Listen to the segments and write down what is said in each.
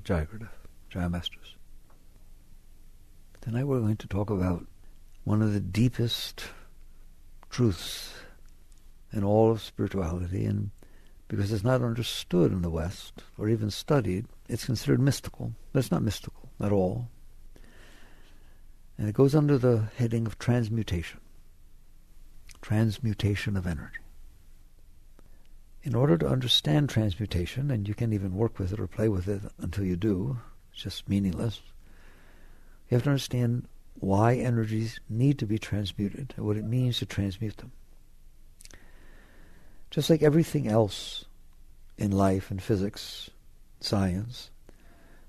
Jaya Gurudev, Jaya Masters. Tonight we're going to talk about one of the deepest truths in all of spirituality, and because it's not understood in the West or even studied, it's considered mystical. But it's not mystical at all. And it goes under the heading of transmutation. Transmutation of energy. In order to understand transmutation, and you can even work with it or play with it until you do, it's just meaningless, you have to understand why energies need to be transmuted and what it means to transmute them. Just like everything else in life and physics, science,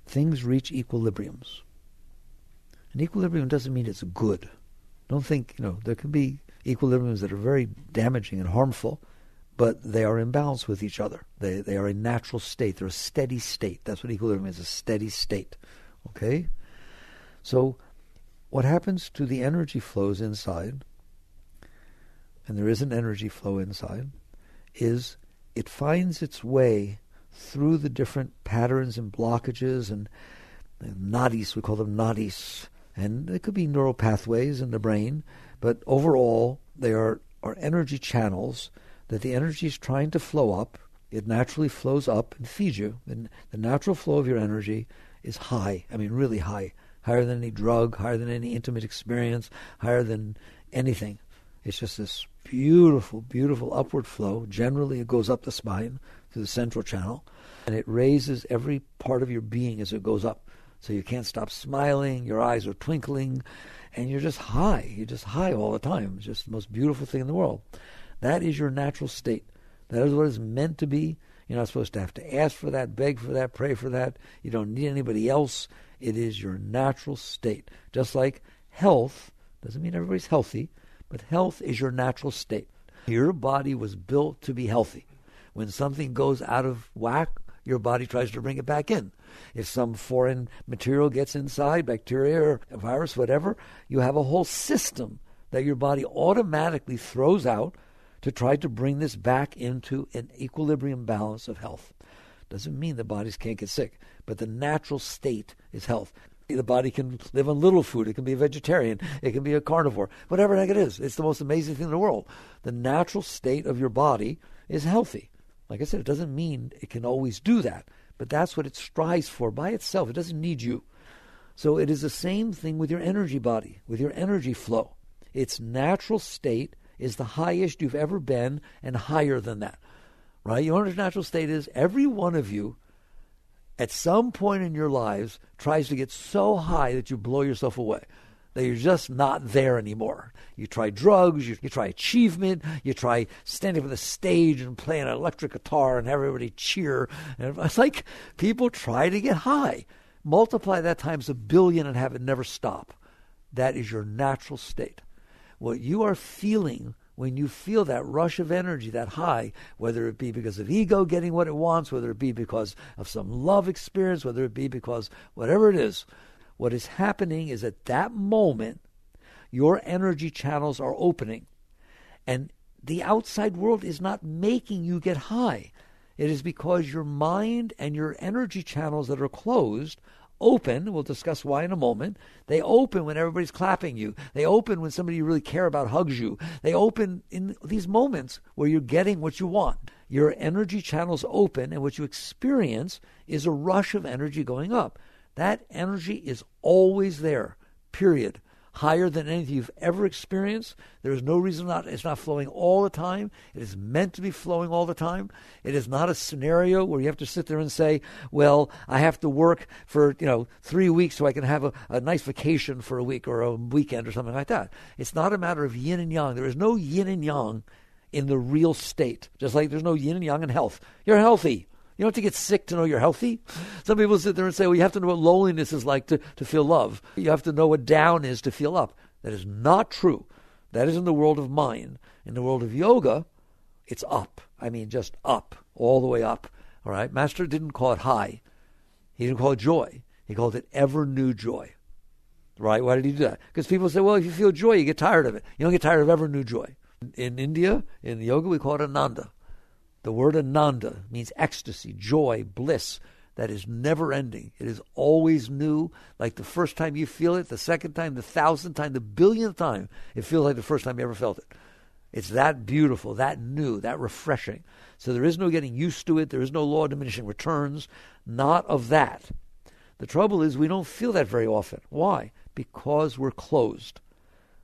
things reach equilibriums. An equilibrium doesn't mean it's good. Don't think, there can be equilibriums that are very damaging and harmful, but they are in balance with each other. They are a natural state. They're a steady state. That's what equilibrium is, a steady state. Okay? So what happens to the energy flows inside, and there is an energy flow inside, is it finds its way through the different patterns and blockages and nadis, we call them nadis, and it could be neural pathways in the brain, but overall they are energy channels that the energy is trying to flow up. It naturally flows up and feeds you. And the natural flow of your energy is high. I mean, really high. Higher than any drug, higher than any intimate experience, higher than anything. It's just this beautiful, beautiful upward flow. Generally, it goes up the spine through the central channel, and it raises every part of your being as it goes up. So you can't stop smiling, your eyes are twinkling, and you're just high. You're just high all the time. It's just the most beautiful thing in the world. That is your natural state. That is what it's meant to be. You're not supposed to have to ask for that, beg for that, pray for that. You don't need anybody else. It is your natural state. Just like health, doesn't mean everybody's healthy, but health is your natural state. Your body was built to be healthy. When something goes out of whack, your body tries to bring it back in. If some foreign material gets inside, bacteria or a virus, whatever, you have a whole system that your body automatically throws out to try to bring this back into an equilibrium balance of health. Doesn't mean the bodies can't get sick, but the natural state is health. The body can live on little food. It can be a vegetarian. It can be a carnivore. Whatever the heck it is. It's the most amazing thing in the world. The natural state of your body is healthy. Like I said, it doesn't mean it can always do that, but that's what it strives for by itself. It doesn't need you. So it is the same thing with your energy body, with your energy flow. Its natural state is the highest you've ever been and higher than that. Right? You know what your natural state is? Every one of you, at some point in your lives, tries to get so high that you blow yourself away, that you're just not there anymore. You try drugs, you try achievement, you try standing on the stage and playing an electric guitar and have everybody cheer. And it's like people try to get high. Multiply that times 1 billion and have it never stop. That is your natural state. What you are feeling when you feel that rush of energy, that high, whether it be because of ego getting what it wants, whether it be because of some love experience, whether it be because whatever it is, what is happening is at that moment, your energy channels are opening. And the outside world is not making you get high. It is because your mind and your energy channels that are closed open. We'll discuss why in a moment. They open when everybody's clapping you. They open when somebody you really care about hugs you. They open in these moments where you're getting what you want. Your energy channels open, and what you experience is a rush of energy going up. That energy is always there, period. Higher than anything you've ever experienced. There is no reason it's not flowing all the time. It is meant to be flowing all the time. It is not a scenario where you have to sit there and say, well, I have to work for 3 weeks so I can have a nice vacation for a week or a weekend or something like that. It's not a matter of yin and yang. There is no yin and yang in the real state, just like there's no yin and yang in health. You're healthy. You don't have to get sick to know you're healthy. Some people sit there and say, well, you have to know what loneliness is like to feel love. You have to know what down is to feel up. That is not true. That is in the world of mind. In the world of yoga, it's up. I mean, just up, all the way up. All right? Master didn't call it high. He didn't call it joy. He called it ever new joy. Right? Why did he do that? Because people say, well, if you feel joy, you get tired of it. You don't get tired of ever new joy. In India, in yoga, we call it ananda. The word ananda means ecstasy, joy, bliss. that is never ending. It is always new, like the first time you feel it, the second time, the 1,000th time, the 1,000,000th time, it feels like the first time you ever felt it. It's that beautiful, that new, that refreshing. So there is no getting used to it. There is no law of diminishing returns. Not of that. The trouble is we don't feel that very often. Why? Because we're closed.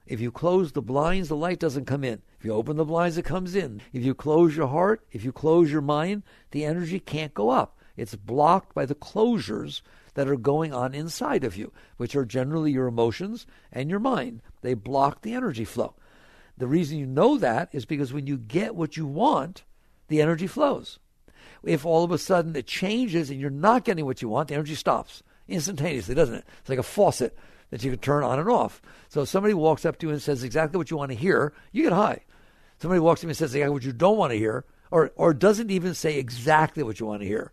If you close the blinds, the light doesn't come in. If you open the blinds, it comes in. If you close your heart, if you close your mind, the energy can't go up. It's blocked by the closures that are going on inside of you, which are generally your emotions and your mind. They block the energy flow. The reason you know that is because when you get what you want, the energy flows. If all of a sudden it changes and you're not getting what you want, the energy stops instantaneously, doesn't it? It's like a faucet that you can turn on and off. So if somebody walks up to you and says exactly what you want to hear, you get high. Somebody walks up to you and says exactly what you don't want to hear, or doesn't even say exactly what you want to hear,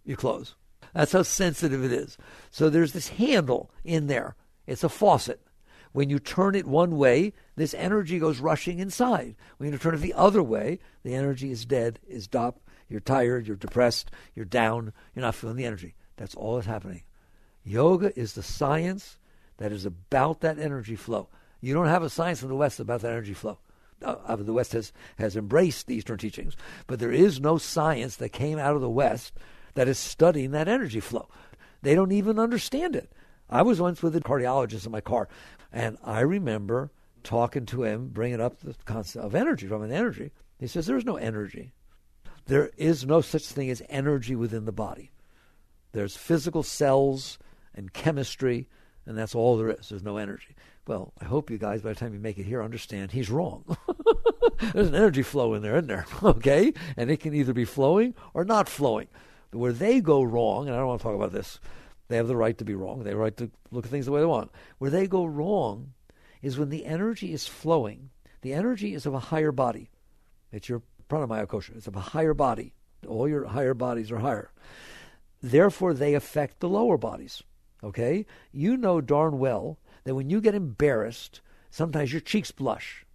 you close. That's how sensitive it is. So there's this handle in there. It's a faucet. When you turn it one way, this energy goes rushing inside. When you turn it the other way, the energy is dead, is stopped. You're tired, you're depressed, you're down, you're not feeling the energy. That's all that's happening. Yoga is the science that is about that energy flow. You don't have a science in the West about that energy flow. The West has embraced the Eastern teachings, but there is no science that came out of the West that is studying that energy flow. They don't even understand it. I was once with a cardiologist in my car, and I remember talking to him, bringing up the concept of energy, from an energy. He says, there's no energy. There is no such thing as energy within the body. There's physical cells and chemistry, and that's all there is. There's no energy. Well, I hope you guys, by the time you make it here, understand he's wrong. There's an energy flow in there, isn't there? Okay? And it can either be flowing or not flowing. But where they go wrong, and I don't want to talk about this, they have the right to be wrong. They have the right to look at things the way they want. Where they go wrong is when the energy is flowing. The energy is of a higher body. It's your pranamaya kosha. It's of a higher body. All your higher bodies are higher. Therefore, they affect the lower bodies. Okay? You know darn well that when you get embarrassed, sometimes your cheeks blush.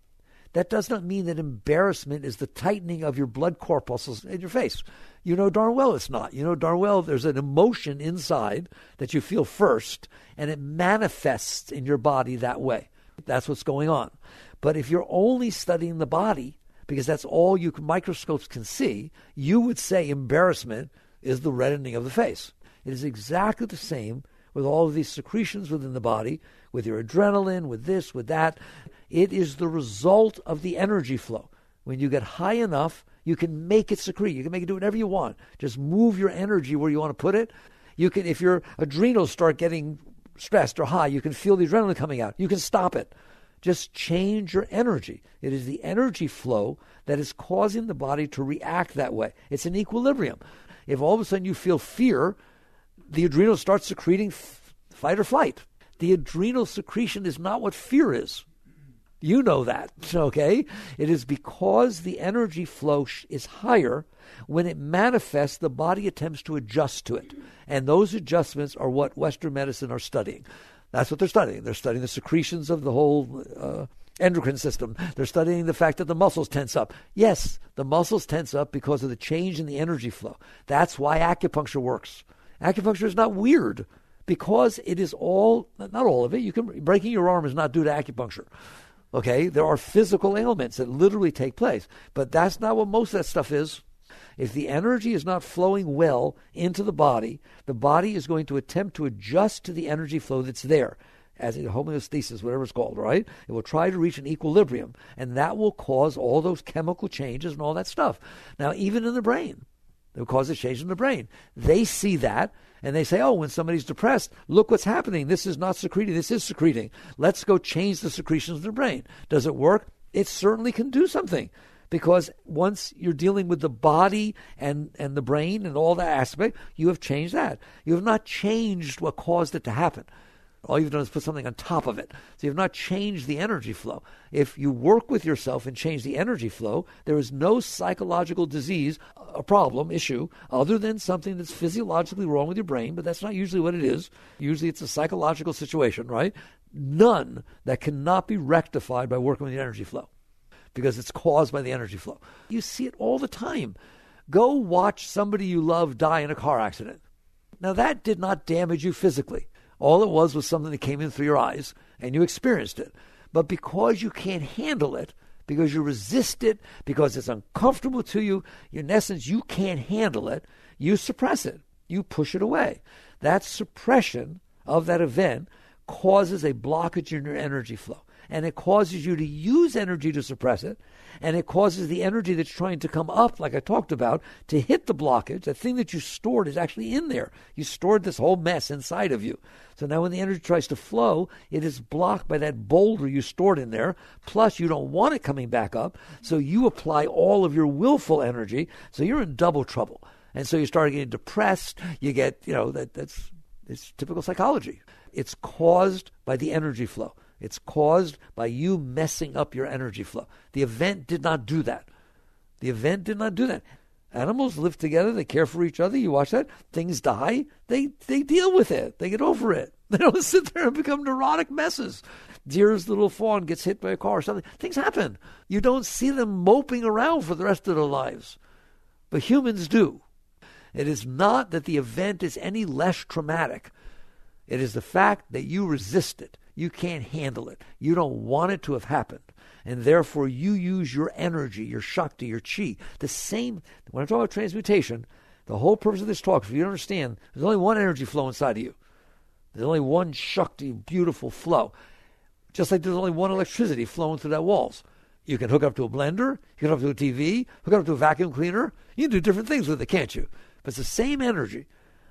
That does not mean that embarrassment is the tightening of your blood corpuscles in your face. You know darn well it's not. You know darn well there's an emotion inside that you feel first, and it manifests in your body that way. That's what's going on. But if you're only studying the body, because that's all microscopes can see, you would say embarrassment is the reddening of the face. It is exactly the same with all of these secretions within the body, with your adrenaline, with this, with that. It is the result of the energy flow. When you get high enough, you can make it secrete. You can make it do whatever you want. Just move your energy where you want to put it. You can, if your adrenals start getting stressed or high, you can feel the adrenaline coming out. You can stop it. Just change your energy. It is the energy flow that is causing the body to react that way. It's an equilibrium. If all of a sudden you feel fear, the adrenals start secreting fight or flight. The adrenal secretion is not what fear is. You know that, okay? It is because the energy flow is higher. When it manifests, the body attempts to adjust to it. And those adjustments are what Western medicine are studying. That's what they're studying. They're studying the secretions of the whole endocrine system. They're studying the fact that the muscles tense up. Yes, the muscles tense up because of the change in the energy flow. That's why acupuncture works. Acupuncture is not weird because it is all, not all of it. Breaking your arm is not due to acupuncture. Okay, there are physical ailments that literally take place, but that's not what most of that stuff is. If the energy is not flowing well into the body is going to attempt to adjust to the energy flow that's there, as in homeostasis, whatever it's called, right? It will try to reach an equilibrium, and that will cause all those chemical changes and all that stuff. Now, even in the brain, it will cause a change in the brain. They see that, and they say, oh, when somebody's depressed, look what's happening. This is not secreting. This is secreting. Let's go change the secretions of the brain. Does it work? It certainly can do something. Because once you're dealing with the body and the brain and all that aspect, you have changed that. You have not changed what caused it to happen. All you've done is put something on top of it. So you've not changed the energy flow. If you work with yourself and change the energy flow, there is no psychological disease, a problem, issue, other than something that's physiologically wrong with your brain, but that's not usually what it is. Usually it's a psychological situation, right? None that cannot be rectified by working with the energy flow because it's caused by the energy flow. You see it all the time. Go watch somebody you love die in a car accident. Now that did not damage you physically. All it was something that came in through your eyes, and you experienced it. But because you can't handle it, because you resist it, because it's uncomfortable to you, in essence, you can't handle it, you suppress it. You push it away. That suppression of that event causes a blockage in your energy flow. And it causes you to use energy to suppress it. And it causes the energy that's trying to come up, like I talked about, to hit the blockage. The thing that you stored is actually in there. You stored this whole mess inside of you. So now when the energy tries to flow, it is blocked by that boulder you stored in there. Plus, you don't want it coming back up. So you apply all of your willful energy. So you're in double trouble. And so you start getting depressed. You get, it's typical psychology. It's caused by the energy flow. It's caused by you messing up your energy flow. The event did not do that. The event did not do that. Animals live together. They care for each other. You watch that. Things die. They deal with it. They get over it. They don't sit there and become neurotic messes. Deer's little fawn gets hit by a car or something. Things happen. You don't see them moping around for the rest of their lives. But humans do. It is not that the event is any less traumatic. It is the fact that you resist it. You can't handle it. You don't want it to have happened. And therefore, you use your energy, your shakti, your chi. The same, when I'm talking about transmutation, the whole purpose of this talk, if you understand, there's only one energy flow inside of you. There's only one shakti, beautiful flow. Just like there's only one electricity flowing through that walls. You can hook up to a blender, you can hook up to a TV, hook up to a vacuum cleaner. You can do different things with it, can't you? But it's the same energy.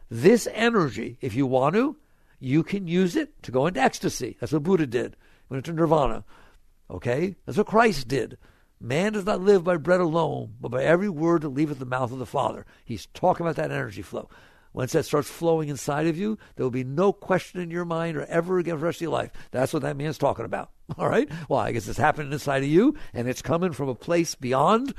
This energy, if you want to, you can use it to go into ecstasy. That's what Buddha did. Went into nirvana. Okay? That's what Christ did. Man does not live by bread alone, but by every word that leaveth the mouth of the Father. He's talking about that energy flow. Once that starts flowing inside of you, there will be no question in your mind or ever again for the rest of your life. That's what that man's talking about. All right? Well, I guess it's happening inside of you, and it's coming from a place beyond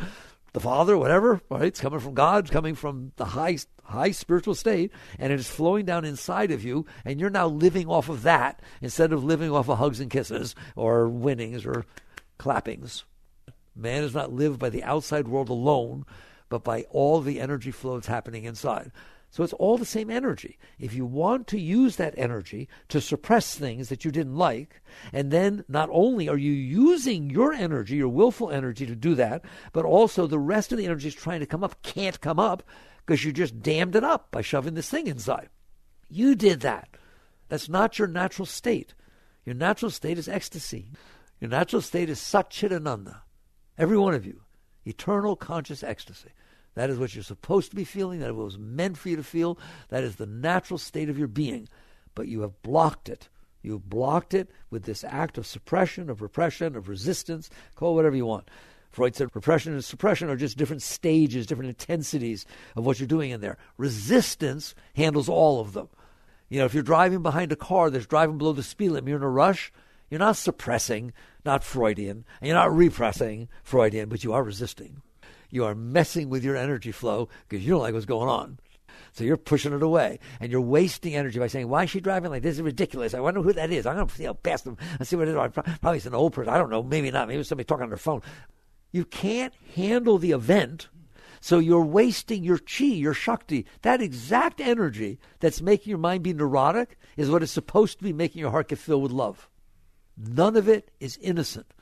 the Father, whatever, right? It's coming from God, it's coming from the high spiritual state, and it is flowing down inside of you, and you're now living off of that instead of living off of hugs and kisses or winnings or clappings. Man does not live by the outside world alone, but by all the energy flow that's happening inside. So it's all the same energy. If you want to use that energy to suppress things that you didn't like, and then not only are you using your energy, your willful energy to do that, but also the rest of the energy is trying to come up, can't come up, because you just dammed it up by shoving this thing inside. You did that. That's not your natural state. Your natural state is ecstasy. Your natural state is Satchidananda. Every one of you. Eternal conscious ecstasy. That is what you're supposed to be feeling. That is what was meant for you to feel. That is the natural state of your being. But you have blocked it. You've blocked it with this act of suppression, of repression, of resistance. Call it whatever you want. Freud said repression and suppression are just different stages, different intensities of what you're doing in there. Resistance handles all of them. If you're driving behind a car that's driving below the speed limit, you're in a rush, you're not suppressing, not Freudian, and you're not repressing, Freudian, but you are resisting. You are messing with your energy flow because you don't like what's going on. So you're pushing it away. And you're wasting energy by saying, why is she driving like this? This is ridiculous. I wonder who that is. I'm going to see how past them and see what it is. Probably it's an old person. I don't know. Maybe not. Maybe it's somebody talking on their phone. You can't handle the event, so you're wasting your chi, your shakti. That exact energy that's making your mind be neurotic is what is supposed to be making your heart get filled with love. None of it is innocent.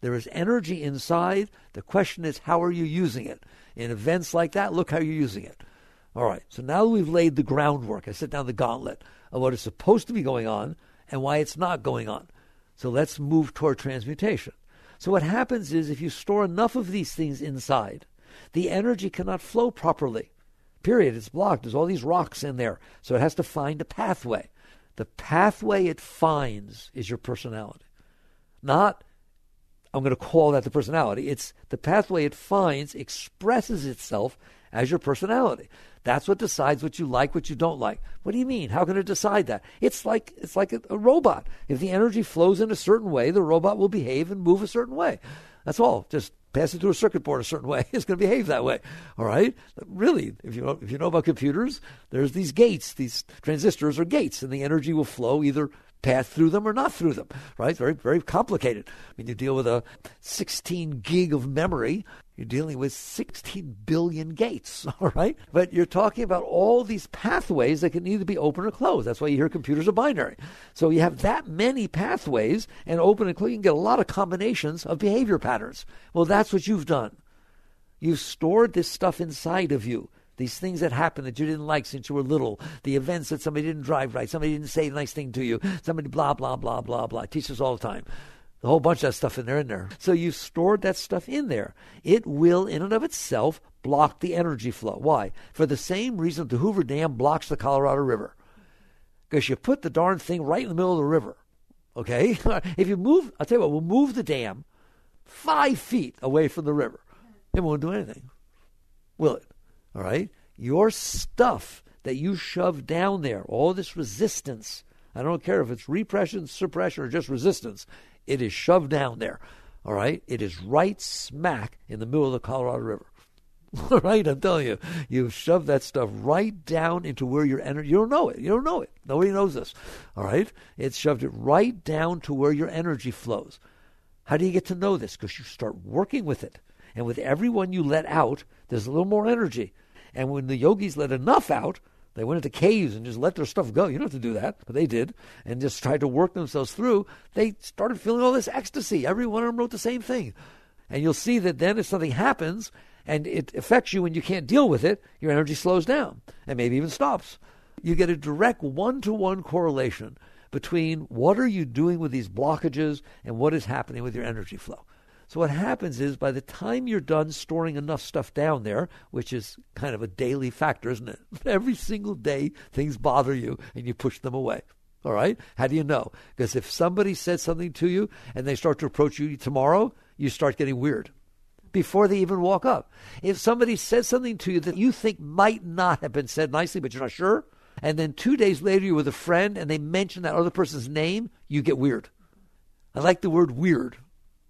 There is energy inside. The question is, how are you using it? In events like that, look how you're using it. All right, so now we've laid the groundwork. I set down the gauntlet of what is supposed to be going on and why it's not going on. So let's move toward transmutation. So what happens is if you store enough of these things inside, the energy cannot flow properly. Period. It's blocked. There's all these rocks in there. So it has to find a pathway. The pathway it finds is your personality. Not I'm going to call that the personality. It's the pathway it finds expresses itself as your personality. That's what decides what you like, what you don't like. What do you mean? How can it decide that? It's like a robot. If the energy flows in a certain way, the robot will behave and move a certain way. That's all. Just pass it through a circuit board a certain way. It's going to behave that way. All right? Really, if you know about computers, there's these gates. These transistors are gates, and the energy will flow either path through them or not through them, right? Very, very complicated. I mean, you deal with a 16 gig of memory. You're dealing with 16 billion gates, all right? But you're talking about all these pathways that can either be open or closed. That's why you hear computers are binary. So you have that many pathways, and open and closed, you can get a lot of combinations of behavior patterns. Well, that's what you've done. You've stored this stuff inside of you. These things that happened that you didn't like since you were little, the events that somebody didn't drive right, somebody didn't say a nice thing to you, somebody blah, blah, blah, blah, blah. It teaches us all the time. A whole bunch of that stuff in there. So you've stored that stuff in there. It will, in and of itself, block the energy flow. Why? For the same reason the Hoover Dam blocks the Colorado River. Because you put the darn thing right in the middle of the river. Okay? If you move, I'll tell you what, we'll move the dam 5 feet away from the river. It won't do anything. Will it? All right? Your stuff that you shove down there, all this resistance, I don't care if it's repression, suppression, or just resistance, it is shoved down there. All right? It is right smack in the middle of the Colorado River. All right? I'm telling you, you've shoved that stuff right down into where your energy, you don't know it. You don't know it. Nobody knows this. All right? It's shoved it right down to where your energy flows. How do you get to know this? Because you start working with it. And with every one you let out, there's a little more energy. And when the yogis let enough out, they went into caves and just let their stuff go. You don't have to do that, but they did, and just tried to work themselves through. They started feeling all this ecstasy. Every one of them wrote the same thing. And you'll see that then if something happens and it affects you and you can't deal with it, your energy slows down and maybe even stops. You get a direct one-to-one correlation between what are you doing with these blockages and what is happening with your energy flow. So what happens is by the time you're done storing enough stuff down there, which is kind of a daily factor, isn't it? Every single day things bother you and you push them away. All right? How do you know? Because if somebody says something to you and they start to approach you tomorrow, you start getting weird before they even walk up. If somebody says something to you that you think might not have been said nicely, but you're not sure, and then 2 days later you're with a friend and they mention that other person's name, you get weird. I like the word weird.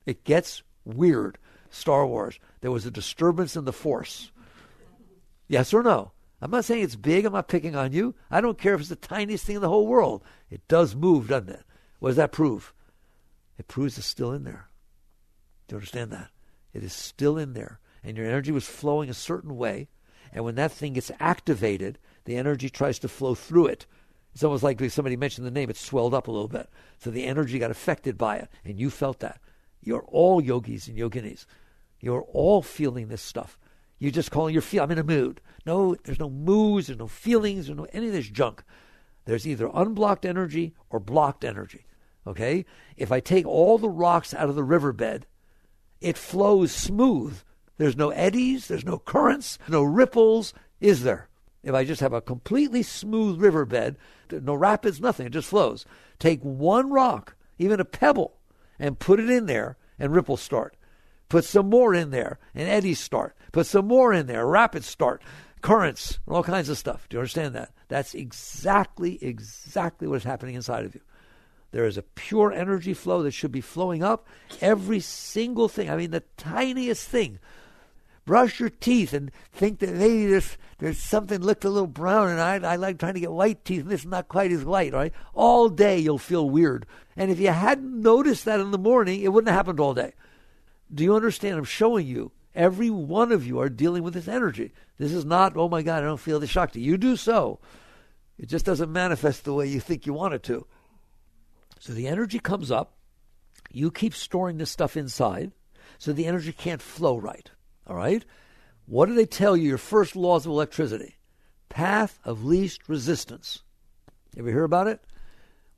It gets weird. Star Wars, there was a disturbance in the Force. Yes or no? I'm not saying it's big. I'm not picking on you. I don't care if it's the tiniest thing in the whole world. It does move, doesn't it? What does that prove? It proves it's still in there. Do you understand that? It is still in there. And your energy was flowing a certain way. And when that thing gets activated, the energy tries to flow through it. It's almost like somebody mentioned the name. It swelled up a little bit. So the energy got affected by it. And you felt that. You're all yogis and yoginis. You're all feeling this stuff. You're just calling your feel. I'm in a mood. No, there's no moods, there's no feelings, there's no any of this junk. There's either unblocked energy or blocked energy. Okay? If I take all the rocks out of the riverbed, it flows smooth. There's no eddies, there's no currents, no ripples, is there? If I just have a completely smooth riverbed, no rapids, nothing, it just flows. Take one rock, even a pebble, and put it in there, and ripples start. Put some more in there, and eddies start. Put some more in there, rapids start. Currents, and all kinds of stuff. Do you understand that? That's exactly what is happening inside of you. There is a pure energy flow that should be flowing up. Every single thing, I mean the tiniest thing. Brush your teeth and think that maybe there's something looked a little brown, and I like trying to get white teeth, and this is not quite as white, right? All day you'll feel weird. And if you hadn't noticed that in the morning, it wouldn't have happened all day. Do you understand? I'm showing you. Every one of you are dealing with this energy. This is not, oh my God, I don't feel the Shakti. You do so. It just doesn't manifest the way you think you want it to. So the energy comes up. You keep storing this stuff inside, so the energy can't flow right. All right? What do they tell you, your first laws of electricity? Path of least resistance. You ever hear about it?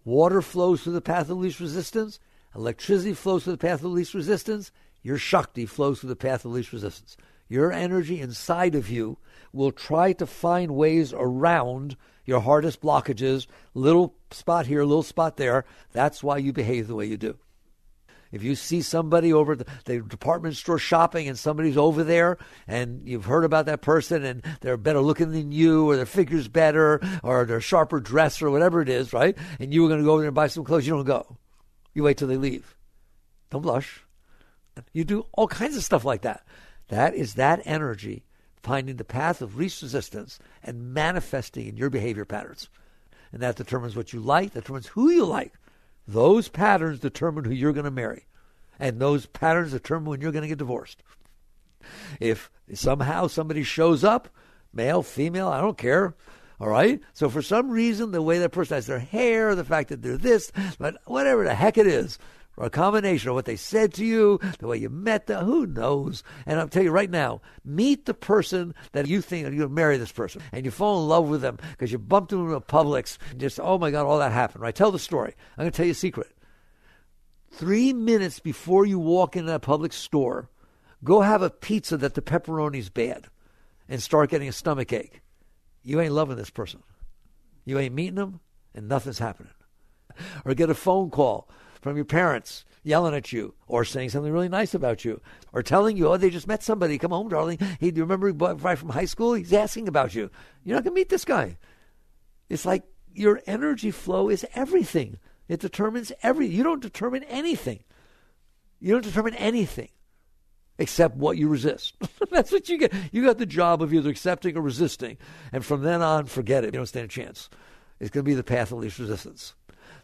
Water flows through the path of least resistance. Electricity flows through the path of least resistance. Your Shakti flows through the path of least resistance. Your energy inside of you will try to find ways around your hardest blockages. Little spot here, little spot there. That's why you behave the way you do. If you see somebody over at the department store shopping and somebody's over there and you've heard about that person and they're better looking than you, or their figure's better, or they're sharper dressed, or whatever it is, right? And you were going to go over there and buy some clothes, you don't go. You wait till they leave. Don't blush. You do all kinds of stuff like that. That is that energy finding the path of least resistance and manifesting in your behavior patterns. And that determines what you like, determines who you like. Those patterns determine who you're going to marry. And those patterns determine when you're going to get divorced. If somehow somebody shows up, male, female, I don't care. All right? So for some reason, the way that person has their hair, the fact that they're this, but whatever the heck it is, or a combination of what they said to you, the way you met them, who knows? And I'll tell you right now, meet the person that you think you're going to marry this person. And you fall in love with them because you bumped into them in Publix. And just, oh my God, all that happened, right? Tell the story. I'm going to tell you a secret. 3 minutes before you walk into that Publix store, go have a pizza that the pepperoni's bad and start getting a stomach ache. You ain't loving this person. You ain't meeting them and nothing's happening. Or get a phone call from your parents yelling at you or saying something really nice about you or telling you, oh, they just met somebody. Come home, darling. Hey, do you remember right from high school? He's asking about you. You're not going to meet this guy. It's like your energy flow is everything. It determines everything. You don't determine anything. You don't determine anything except what you resist. That's what you get. You got the job of either accepting or resisting. And from then on, forget it. You don't stand a chance. It's going to be the path of least resistance.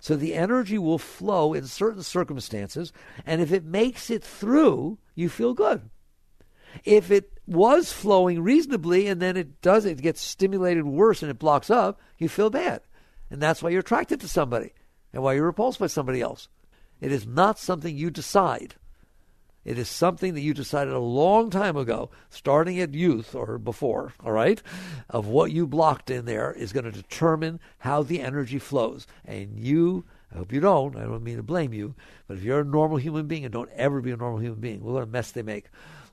So the energy will flow in certain circumstances, and if it makes it through, you feel good. If it was flowing reasonably and then it gets stimulated worse and it blocks up, you feel bad. And that's why you're attracted to somebody and why you're repulsed by somebody else. It is not something you decide. It is something that you decided a long time ago, starting at youth or before, all right, of what you blocked in there is going to determine how the energy flows. And you, I hope you don't, I don't mean to blame you, but if you're a normal human being, and don't ever be a normal human being, look what a mess they make,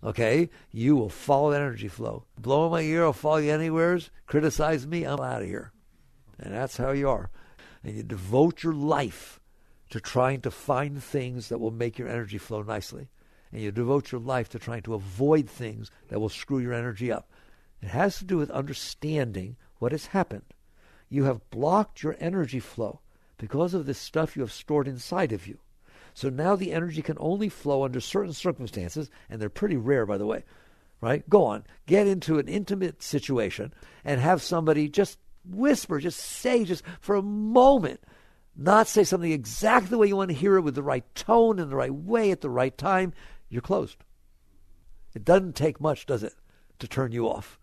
okay, you will follow that energy flow. Blow in my ear, I'll follow you anywheres, criticize me, I'm out of here. And that's how you are. And you devote your life to trying to find things that will make your energy flow nicely. And you devote your life to trying to avoid things that will screw your energy up. It has to do with understanding what has happened. You have blocked your energy flow because of this stuff you have stored inside of you. So now the energy can only flow under certain circumstances, and they're pretty rare, by the way, right? Go on, get into an intimate situation and have somebody just whisper, just say, just for a moment, not say something exactly the way you want to hear it with the right tone in the right way at the right time. You're closed. It doesn't take much, does it, to turn you off?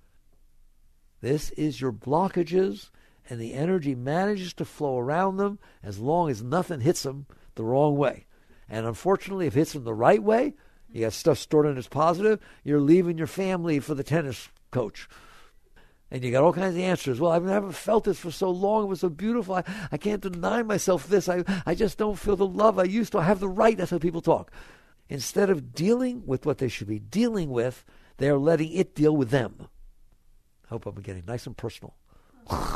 This is your blockages, and the energy manages to flow around them as long as nothing hits them the wrong way. And unfortunately, if it hits them the right way, you got stuff stored in as positive, you're leaving your family for the tennis coach. And you got all kinds of answers. Well, I haven't felt this for so long. It was so beautiful. I can't deny myself this. I just don't feel the love I used to. I have the right. That's how people talk. Instead of dealing with what they should be dealing with, they are letting it deal with them. I hope I'm getting nice and personal.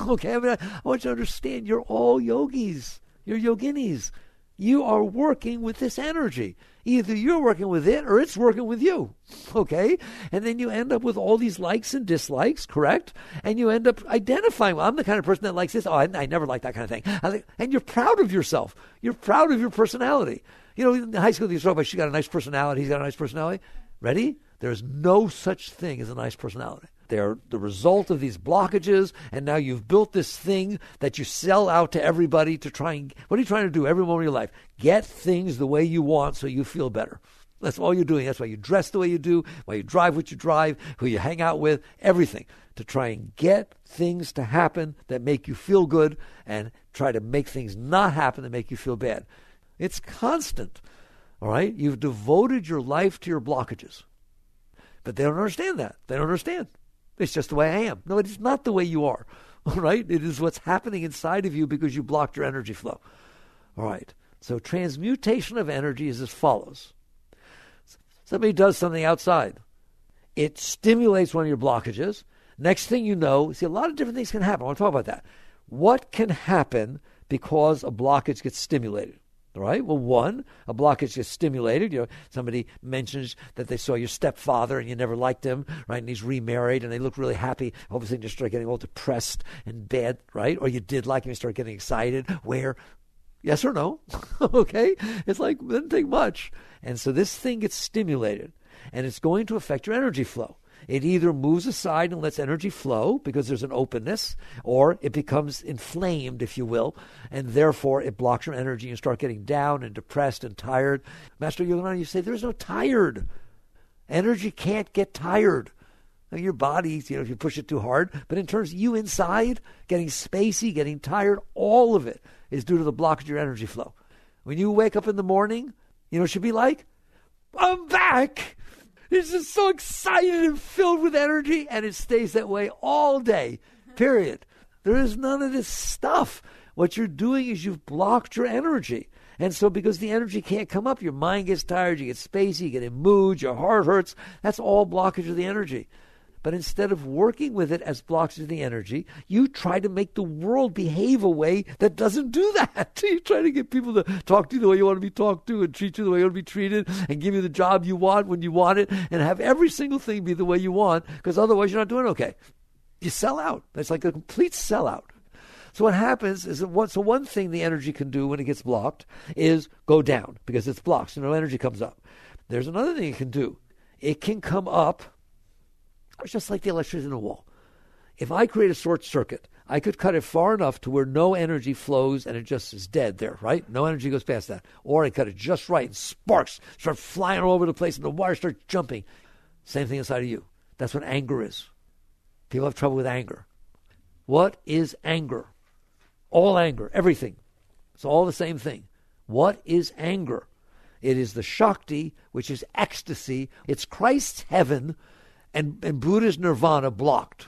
Okay, I want you to understand you're all yogis. You're yoginis. You are working with this energy. Either you're working with it or it's working with you. Okay? And then you end up with all these likes and dislikes, correct? And you end up identifying, well, I'm the kind of person that likes this. Oh, I never liked that kind of thing. And you're proud of yourself. You're proud of your personality. You know, in high school, you talk about, she got a nice personality, he's got a nice personality. Ready? There's no such thing as a nice personality. They're the result of these blockages, and now you've built this thing that you sell out to everybody to try and, what are you trying to do every moment of your life? Get things the way you want so you feel better. That's all you're doing. That's why you dress the way you do, why you drive what you drive, who you hang out with, everything. To try and get things to happen that make you feel good and try to make things not happen that make you feel bad. It's constant, all right? You've devoted your life to your blockages. But they don't understand that. They don't understand. It's just the way I am. No, it is not the way you are, all right? It is what's happening inside of you because you blocked your energy flow, all right? So transmutation of energy is as follows. Somebody does something outside. It stimulates one of your blockages. Next thing you know, see, a lot of different things can happen. I want to talk about that. What can happen because a blockage gets stimulated? All right. Well, one, a blockage gets stimulated. You know, somebody mentions that they saw your stepfather and you never liked him, right? And he's remarried and they look really happy. All of a sudden you start getting all depressed and bad, right? Or you did like him, you start getting excited. Where? Yes or no? Okay. It's like, it doesn't take much. And so this thing gets stimulated and it's going to affect your energy flow. It either moves aside and lets energy flow because there's an openness, or it becomes inflamed, if you will, and therefore it blocks your energy and you start getting down and depressed and tired. Master Yogananda, you say there's no tired. Energy can't get tired. Now, your body, if you push it too hard, but in terms of you inside, getting spacey, getting tired, all of it is due to the blockage of your energy flow. When you wake up in the morning, you know what it should be like? I'm back! It's just so excited and filled with energy, and it stays that way all day, period. There is none of this stuff. What you're doing is you've blocked your energy. And so because the energy can't come up, your mind gets tired, you get spacey, you get in moods, your heart hurts. That's all blockage of the energy. But instead of working with it as blocks of the energy, you try to make the world behave a way that doesn't do that. You try to get people to talk to you the way you want to be talked to and treat you the way you want to be treated and give you the job you want when you want it and have every single thing be the way you want, because otherwise you're not doing okay. You sell out. That's like a complete sellout. So what happens is that one thing the energy can do when it gets blocked is go down because it's blocked, so no energy comes up. There's another thing it can do. It can come up. It's just like the electricity in the wall. If I create a short circuit, I could cut it far enough to where no energy flows and it just is dead there, right? No energy goes past that. Or I cut it just right and sparks start flying all over the place and the wires start jumping. Same thing inside of you. That's what anger is. People have trouble with anger. What is anger? All anger, everything. It's all the same thing. What is anger? It is the Shakti, which is ecstasy. It's Christ's heaven and Buddha's nirvana blocked.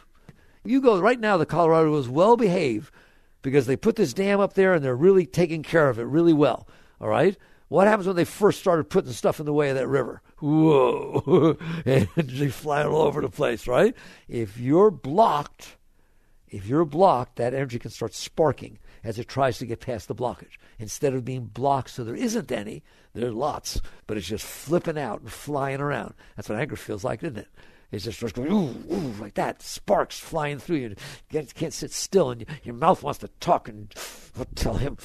You go right now, the Colorado is well behaved because they put this dam up there and they're really taking care of it really well. All right? What happens when they first started putting stuff in the way of that river? Whoa. Energy flying all over the place, right? If you're blocked, that energy can start sparking as it tries to get past the blockage. Instead of being blocked so there isn't any, there are lots, but it's just flipping out and flying around. That's what anger feels like, isn't it? It just starts going, ooh, ooh, like that. Sparks flying through you. You can't sit still, and your mouth wants to talk and tell him.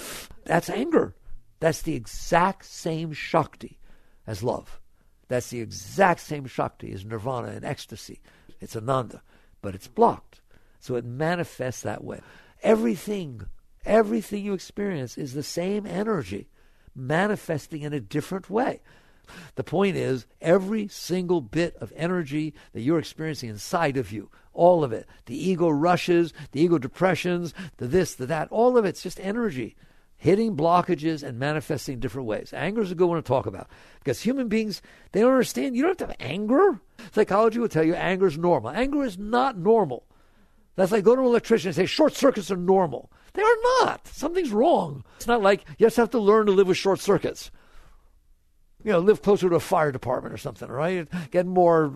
That's anger. That's the exact same Shakti as love. That's the exact same Shakti as nirvana and ecstasy. It's Ananda, but it's blocked. So it manifests that way. Everything you experience is the same energy manifesting in a different way. The point is, every single bit of energy that you're experiencing inside of you, all of it, the ego rushes, the ego depressions, the this, the that, all of it's just energy hitting blockages and manifesting in different ways. Anger is a good one to talk about because human beings, they don't understand. You don't have to have anger. Psychology will tell you anger is normal. Anger is not normal. That's like go to an electrician and say short circuits are normal. They are not. Something's wrong. It's not like you just have to learn to live with short circuits. Live closer to a fire department or something, right? Get more,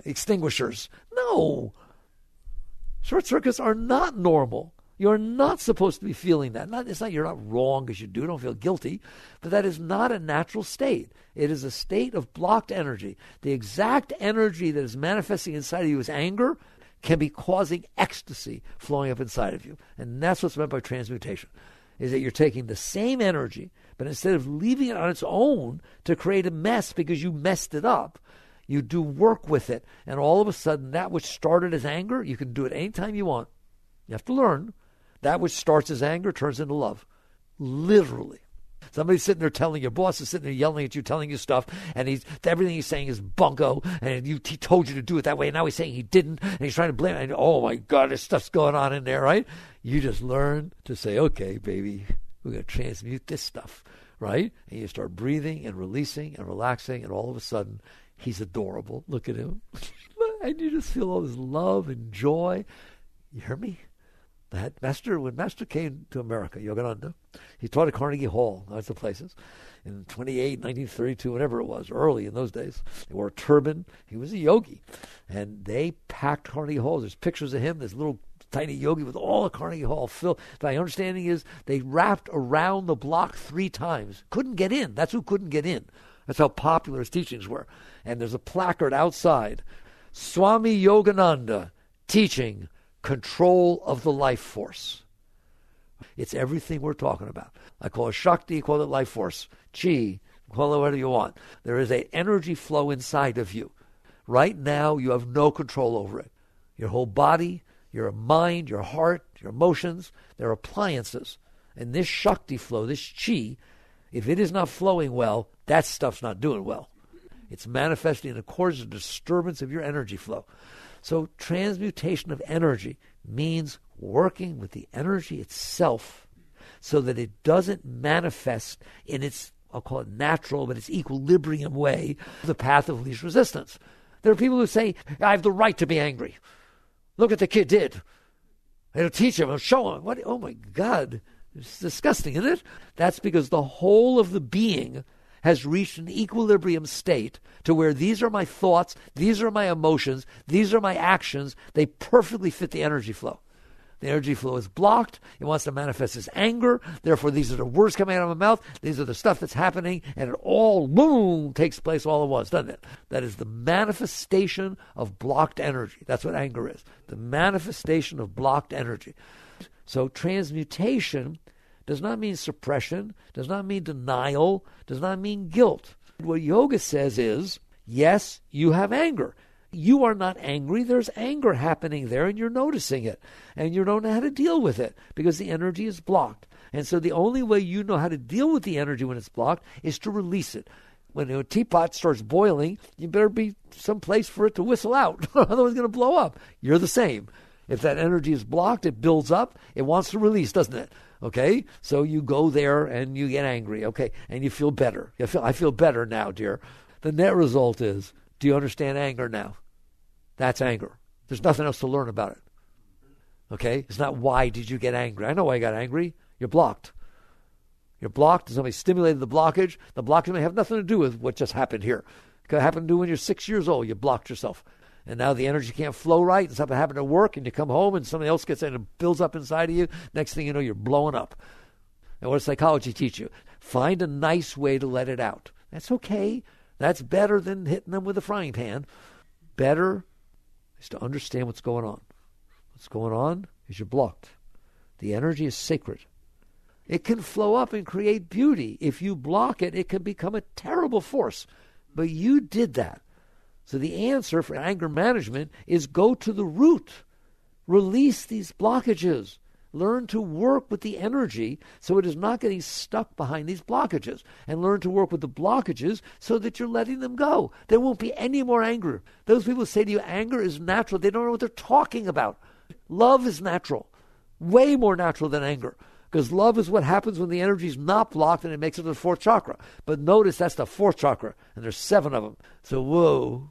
extinguishers. No. Short circuits are not normal. You're not supposed to be feeling that. You're not wrong because you do. Don't feel guilty. But that is not a natural state. It is a state of blocked energy. The exact energy that is manifesting inside of you is anger can be causing ecstasy flowing up inside of you. And that's what's meant by transmutation, is that you're taking the same energy, but instead of leaving it on its own to create a mess because you messed it up, you do work with it. And all of a sudden, that which started as anger, you can do it anytime you want. You have to learn. That which starts as anger turns into love. Literally. Somebody's sitting there telling your boss is sitting there yelling at you, telling you stuff, and everything he's saying is bunko, and he told you to do it that way, and now he's saying he didn't, and he's trying to blame it, and oh my God, there's stuff's going on in there, right? You just learn to say, okay, baby, we're going to transmute this stuff, right? And you start breathing and releasing and relaxing, and all of a sudden, he's adorable. Look at him. And you just feel all this love and joy. You hear me? When Master came to America, Yogananda, he taught at Carnegie Hall, lots of places, in 1932, whatever it was, early in those days. He wore a turban. He was a yogi. And they packed Carnegie Hall. There's pictures of him, this little tiny yogi with all of Carnegie Hall filled. My understanding is they wrapped around the block 3 times. Couldn't get in. That's who couldn't get in. That's how popular his teachings were. And there's a placard outside. Swami Yogananda teaching control of the life force. It's everything we're talking about. I call it Shakti, call it life force. Chi, call it whatever you want. There is an energy flow inside of you. Right now, you have no control over it. Your whole body, your mind, your heart, your emotions, they're appliances. And this Shakti flow, this chi, if it is not flowing well, that stuff's not doing well. It's manifesting in accordance with the disturbance of your energy flow. So transmutation of energy means working with the energy itself so that it doesn't manifest in its, I'll call it natural, but its equilibrium way, the path of least resistance. There are people who say, I have the right to be angry. Look what the kid did. It'll teach him, it'll show him. What? Oh my God. It's disgusting, isn't it? That's because the whole of the being has reached an equilibrium state to where these are my thoughts, these are my emotions, these are my actions. They perfectly fit the energy flow. The energy flow is blocked. It wants to manifest as anger. Therefore, these are the words coming out of my mouth. These are the stuff that's happening. And it all, boom, takes place all at once, doesn't it? That is the manifestation of blocked energy. That's what anger is. The manifestation of blocked energy. So transmutation does not mean suppression, does not mean denial, does not mean guilt. What yoga says is, yes, you have anger. You are not angry. There's anger happening there, and you're noticing it. And you don't know how to deal with it because the energy is blocked. And so the only way you know how to deal with the energy when it's blocked is to release it. When a teapot starts boiling, you better be someplace for it to whistle out. Otherwise it's going to blow up. You're the same. If that energy is blocked, it builds up. It wants to release, doesn't it? Okay? So you go there and you get angry. Okay? And you feel better. I feel better now, dear. The net result is, do you understand anger now? That's anger. There's nothing else to learn about it. Okay? It's not why did you get angry. I know why you got angry. You're blocked. You're blocked. Somebody stimulated the blockage. The blockage may have nothing to do with what just happened here. It could happen to do when you're 6 years old. You blocked yourself. And now the energy can't flow right, and something happened at work, and you come home, and something else gets in and builds up inside of you. Next thing you know, you're blowing up. And what does psychology teach you? Find a nice way to let it out. That's okay. That's better than hitting them with a frying pan. Better is to understand what's going on. What's going on is you're blocked. The energy is sacred. It can flow up and create beauty. If you block it, it can become a terrible force. But you did that. So the answer for anger management is go to the root. Release these blockages. Learn to work with the energy so it is not getting stuck behind these blockages. And learn to work with the blockages so that you're letting them go. There won't be any more anger. Those people say to you, anger is natural. They don't know what they're talking about. Love is natural. Way more natural than anger. Because love is what happens when the energy is not blocked and it makes it to the fourth chakra. But notice that's the fourth chakra, and there's 7 of them. So, whoa.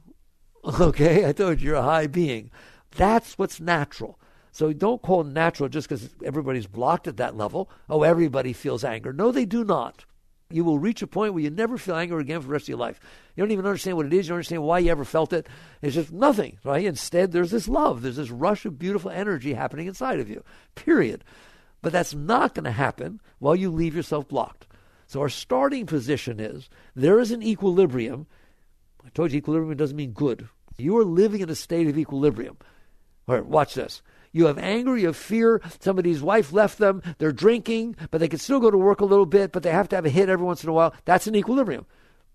Okay, I told you you're a high being. That's what's natural. So don't call it natural just because everybody's blocked at that level. Oh, everybody feels anger. No, they do not. You will reach a point where you never feel anger again for the rest of your life. You don't even understand what it is. You don't understand why you ever felt it. It's just nothing, right? Instead, there's this love. There's this rush of beautiful energy happening inside of you, period. But that's not going to happen while you leave yourself blocked. So our starting position is there is an equilibrium. I told you equilibrium doesn't mean good. You are living in a state of equilibrium. All right, watch this. You have anger, you have fear. Somebody's wife left them. They're drinking, but they can still go to work a little bit, but they have to have a hit every once in a while. That's an equilibrium.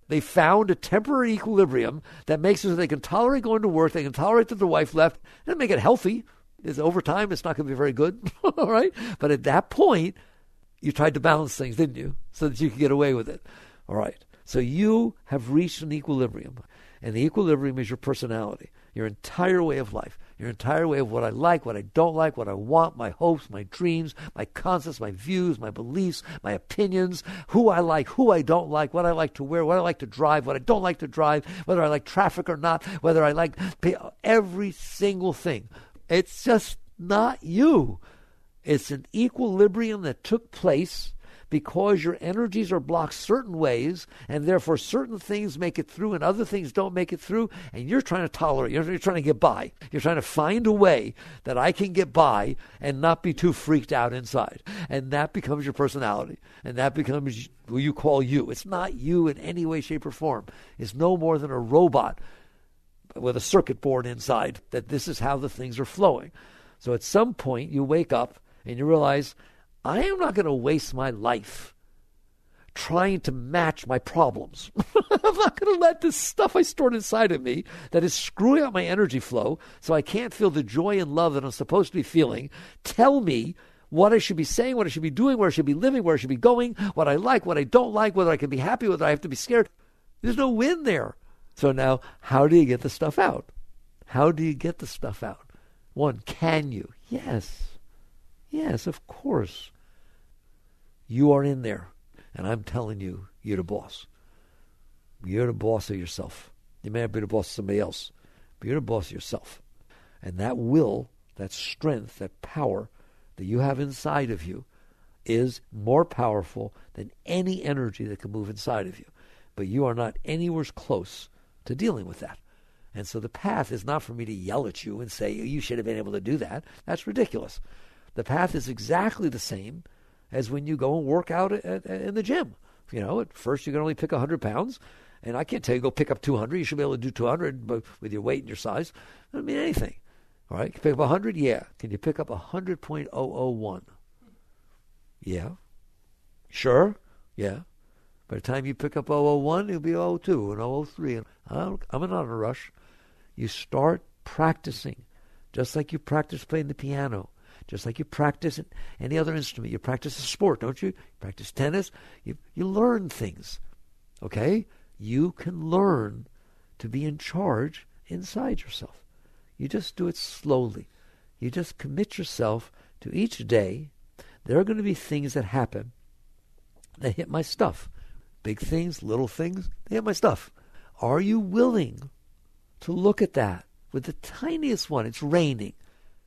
They found a temporary equilibrium that makes it so they can tolerate going to work. They can tolerate that their wife left. It doesn't make it healthy. Over time, it's not going to be very good. All right? But at that point, you tried to balance things, didn't you? So that you could get away with it. All right. So you have reached an equilibrium. And the equilibrium is your personality, your entire way of life, your entire way of what I like, what I don't like, what I want, my hopes, my dreams, my concepts, my views, my beliefs, my opinions, who I like, who I don't like, what I like to wear, what I like to drive, what I don't like to drive, whether I like traffic or not, whether I like every single thing. It's just not you. It's an equilibrium that took place because your energies are blocked certain ways, and therefore certain things make it through and other things don't make it through, and you're trying to tolerate. You're trying to get by. You're trying to find a way that I can get by and not be too freaked out inside. And that becomes your personality. And that becomes who you call you. It's not you in any way, shape, or form. It's no more than a robot with a circuit board inside, that this is how the things are flowing. So at some point you wake up and you realize, I am not going to waste my life trying to match my problems. I'm not going to let this stuff I stored inside of me that is screwing up my energy flow so I can't feel the joy and love that I'm supposed to be feeling tell me what I should be saying, what I should be doing, where I should be living, where I should be going, what I like, what I don't like, whether I can be happy, whether I have to be scared. There's no win there. So now, how do you get the stuff out? How do you get the stuff out? One, can you? Yes. Yes, of course. You are in there. And I'm telling you, you're the boss. You're the boss of yourself. You may not be the boss of somebody else, but you're the boss of yourself. And that will, that strength, that power that you have inside of you is more powerful than any energy that can move inside of you. But you are not anywhere close to dealing with that. And so the path is not for me to yell at you and say, you should have been able to do that. That's ridiculous. The path is exactly the same as when you go and work out in the gym. You know, at first you can only pick 100 pounds, and I can't tell you go pick up 200. You should be able to do 200 but with your weight and your size. It doesn't mean anything. All right, can you pick up 100? Yeah. Can you pick up 100.001? Yeah. Sure? Yeah. By the time you pick up 001, it'll be 002 and 003. And I'm not in a rush. You start practicing, just like you practice playing the piano. Just like you practice any other instrument. You practice a sport, don't you? You practice tennis. You learn things, okay? You can learn to be in charge inside yourself. You just do it slowly. You just commit yourself to each day. There are going to be things that happen that hit my stuff. Big things, little things, they hit my stuff. Are you willing to look at that with the tiniest one? It's raining.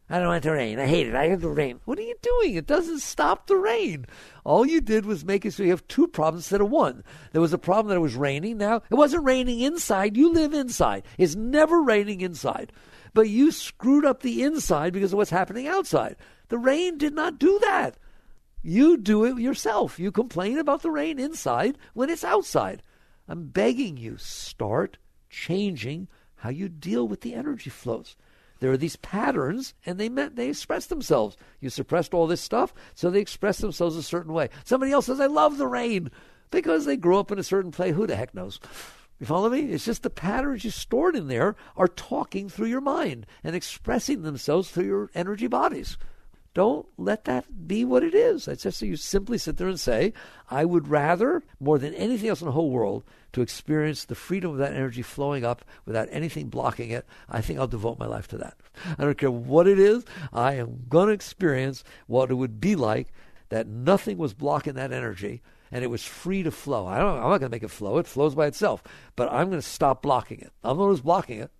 I don't want it to rain. I hate it. I hate the rain. What are you doing? It doesn't stop the rain. All you did was make it so you have two problems instead of one. There was a problem that it was raining. Now, it wasn't raining inside. You live inside. It's never raining inside. But you screwed up the inside because of what's happening outside. The rain did not do that. You do it yourself. You complain about the rain inside when it's outside. I'm begging you, start changing how you deal with the energy flows. There are these patterns, and they express themselves. You suppressed all this stuff, so they express themselves a certain way. Somebody else says, I love the rain, because they grew up in a certain place. Who the heck knows? You follow me? It's just the patterns you stored in there are talking through your mind and expressing themselves through your energy bodies. Don't let that be what it is. It's just so you simply sit there and say, I would rather, more than anything else in the whole world, to experience the freedom of that energy flowing up without anything blocking it. I think I'll devote my life to that. I don't care what it is. I am going to experience what it would be like that nothing was blocking that energy and it was free to flow. I'm not going to make it flow. It flows by itself. But I'm going to stop blocking it. I'm the one who's blocking it.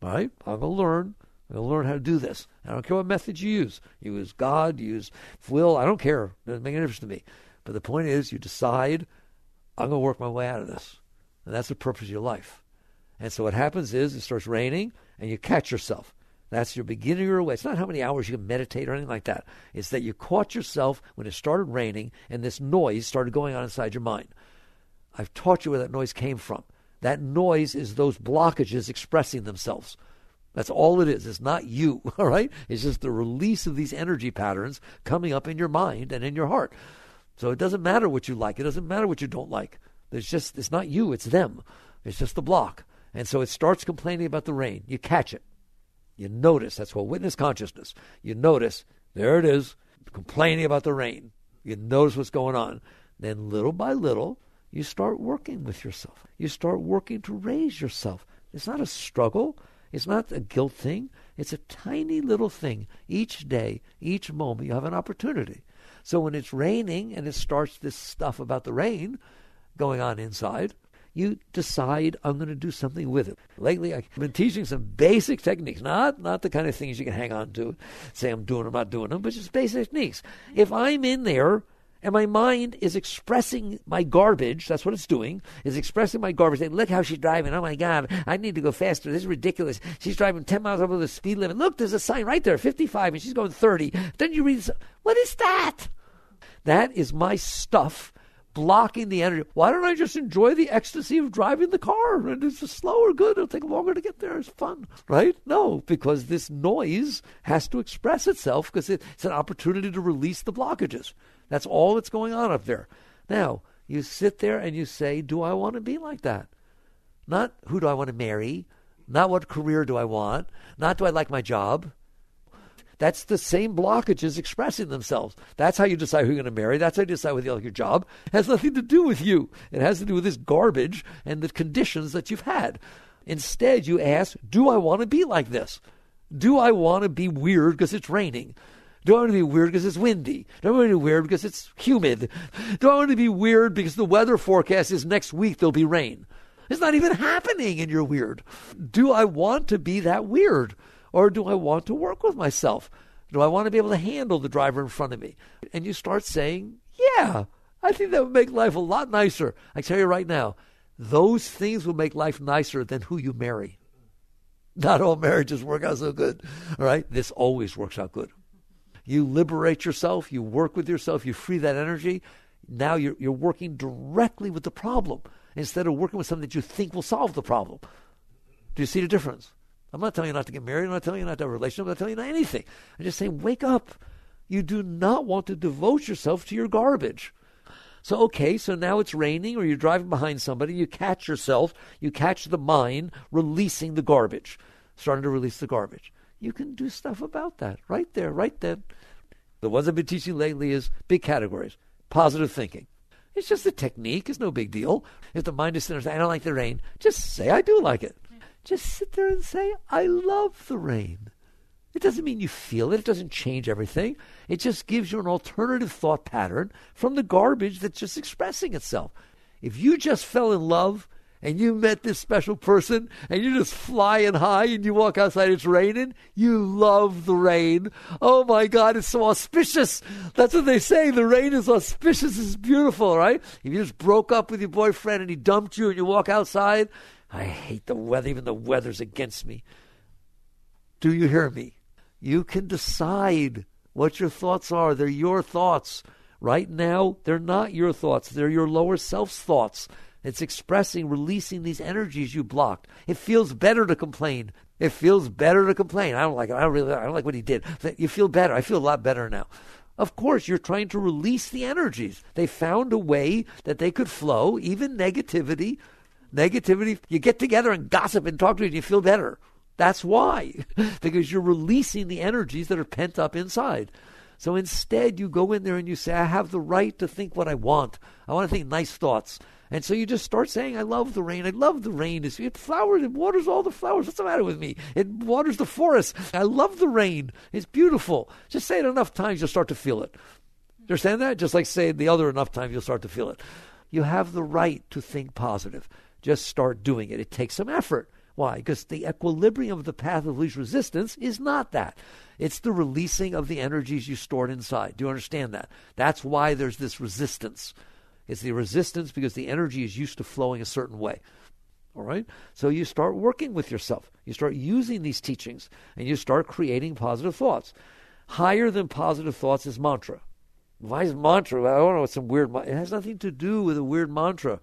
All right? I'm going to learn. I'm going to learn how to do this. I don't care what method you use. You use God, you use will. I don't care. It doesn't make any difference to me. But the point is, you decide, I'm going to work my way out of this. And that's the purpose of your life. And so what happens is, it starts raining, and you catch yourself. That's your beginning of your way. It's not how many hours you can meditate or anything like that. It's that you caught yourself when it started raining, and this noise started going on inside your mind. I've taught you where that noise came from. That noise is those blockages expressing themselves. That's all it is. It's not you, all right? It's just the release of these energy patterns coming up in your mind and in your heart. So it doesn't matter what you like. It doesn't matter what you don't like. It's not you, it's them. It's just the block. And so it starts complaining about the rain. You catch it. You notice. That's called witness consciousness. You notice, there it is, complaining about the rain. You notice what's going on. Then little by little, you start working with yourself. You start working to raise yourself. It's not a struggle. It's not a guilt thing. It's a tiny little thing. Each day, each moment, you have an opportunity. So when it's raining and it starts this stuff about the rain going on inside, you decide, I'm going to do something with it. Lately, I've been teaching some basic techniques, not the kind of things you can hang on to, say I'm doing them, I'm not doing them, but just basic techniques. If I'm in there and my mind is expressing my garbage, that's what it's doing, is expressing my garbage, saying, look how she's driving, oh my God, I need to go faster, this is ridiculous. She's driving 10 miles over the speed limit. Look, there's a sign right there, 55, and she's going 30. Then you read, what is that? That is my stuff blocking the energy. Why don't I just enjoy the ecstasy of driving the car? And it's slower, good. It'll take longer to get there. It's fun, right? No, because this noise has to express itself because it's an opportunity to release the blockages. That's all that's going on up there. Now, You sit there and you say, do I want to be like that? Not who do I want to marry? Not what career do I want? Not do I like my job? That's the same blockages expressing themselves. That's how you decide who you're going to marry. That's how you decide whether you like your job. It has nothing to do with you. It has to do with this garbage and the conditions that you've had. Instead, you ask, do I want to be like this? Do I want to be weird because it's raining? Do I want to be weird because it's windy? Do I want to be weird because it's humid? Do I want to be weird because the weather forecast is next week there'll be rain? It's not even happening and you're weird. Do I want to be that weird? Or do I want to work with myself? Do I want to be able to handle the driver in front of me? And you start saying, yeah, I think that would make life a lot nicer. I tell you right now, those things will make life nicer than who you marry. Not all marriages work out so good. All right? This always works out good. You liberate yourself. You work with yourself. You free that energy. Now you're working directly with the problem instead of working with something that you think will solve the problem. Do you see the difference? I'm not telling you not to get married. I'm not telling you not to have a relationship. I'm not telling you not anything. I'm just saying, wake up. You do not want to devote yourself to your garbage. So, okay, so now it's raining or you're driving behind somebody. You catch yourself. You catch the mind releasing the garbage, starting to release the garbage. You can do stuff about that right there, right then. The ones I've been teaching lately is big categories. Positive thinking. It's just a technique. It's no big deal. If the mind is sitting there saying, I don't like the rain, just say, I do like it. Just sit there and say, I love the rain. It doesn't mean you feel it. It doesn't change everything. It just gives you an alternative thought pattern from the garbage that's just expressing itself. If you just fell in love and you met this special person and you're just flying high and you walk outside, it's raining, you love the rain. Oh my God, it's so auspicious. That's what they say. The rain is auspicious. It's beautiful, right? If you just broke up with your boyfriend and he dumped you and you walk outside, I hate the weather. Even the weather's against me. Do you hear me? You can decide what your thoughts are. They're your thoughts. Right now, they're not your thoughts. They're your lower self's thoughts. It's expressing, releasing these energies you blocked. It feels better to complain. It feels better to complain. I don't like it. I don't like what he did. You feel better. I feel a lot better now. Of course, you're trying to release the energies. They found a way that they could flow, even negativity. Negativity, you get together and gossip and talk to each other and you feel better. That's why. Because you're releasing the energies that are pent up inside. So instead, you go in there and you say, I have the right to think what I want. I want to think nice thoughts. And so you just start saying, I love the rain. I love the rain. It flowers. It waters all the flowers. What's the matter with me? It waters the forest. I love the rain. It's beautiful. Just say it enough times, you'll start to feel it. You understand that? Just like say the other enough times, you'll start to feel it. You have the right to think positive. Just start doing it. It takes some effort. Why? Because the equilibrium of the path of least resistance is not that. It's the releasing of the energies you stored inside. Do you understand that? That's why there's this resistance. It's the resistance because the energy is used to flowing a certain way. All right? So you start working with yourself. You start using these teachings, and you start creating positive thoughts. Higher than positive thoughts is mantra. Why is mantra? I don't know. It's some weird. It has nothing to do with a weird mantra.